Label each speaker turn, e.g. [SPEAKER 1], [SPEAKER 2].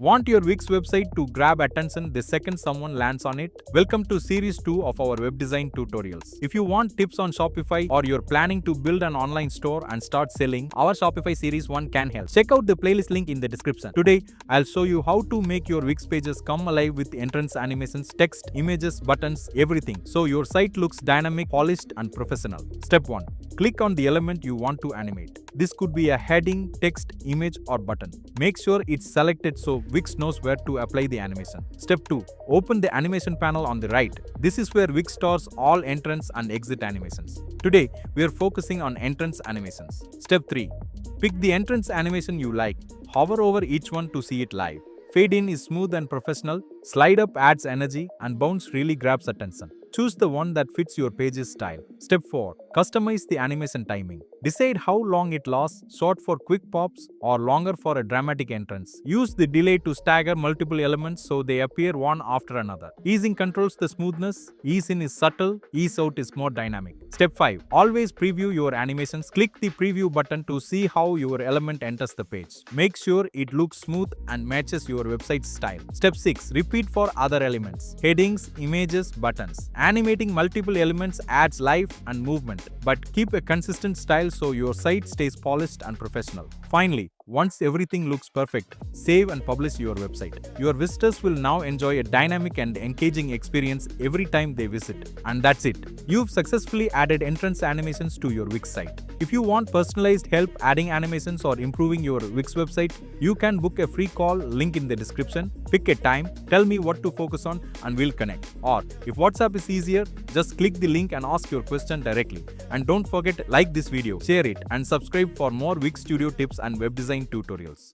[SPEAKER 1] Want your Wix website to grab attention the second someone lands on it? Welcome to Series 2 of our web design tutorials. If you want tips on Shopify or you're planning to build an online store and start selling, our Shopify Series 1 can help. Check out the playlist link in the description. Today, I'll show you how to make your Wix pages come alive with entrance animations, text, images, buttons, everything, so your site looks dynamic, polished, and professional. Step 1. Click on the element you want to animate. This could be a heading, text, image, or button. Make sure it's selected so Wix knows where to apply the animation. Step 2. Open the animation panel on the right. This is where Wix stores all entrance and exit animations. Today, we are focusing on entrance animations. Step 3. Pick the entrance animation you like. Hover over each one to see it live. Fade in is smooth and professional, slide up adds energy, and bounce really grabs attention. Choose the one that fits your page's style. Step 4. Customize the animation timing. Decide how long it lasts, short for quick pops or longer for a dramatic entrance. Use the delay to stagger multiple elements so they appear one after another. Easing controls the smoothness, ease in is subtle, ease out is more dynamic. Step 5. Always preview your animations. Click the preview button to see how your element enters the page. Make sure it looks smooth and matches your website's style. Step 6. Repeat for other elements. Headings, images, buttons. Animating multiple elements adds life and movement, but keep a consistent style so your site stays polished and professional. Finally, once everything looks perfect, save and publish your website. Your visitors will now enjoy a dynamic and engaging experience every time they visit. And that's it. You've successfully added entrance animations to your Wix site. If you want personalized help adding animations or improving your Wix website, you can book a free call, link in the description. Pick a time, tell me what to focus on, and we'll connect. Or if WhatsApp is easier, just click the link and ask your question directly. And don't forget, like this video, share it, and subscribe for more Wix Studio tips and web design tutorials.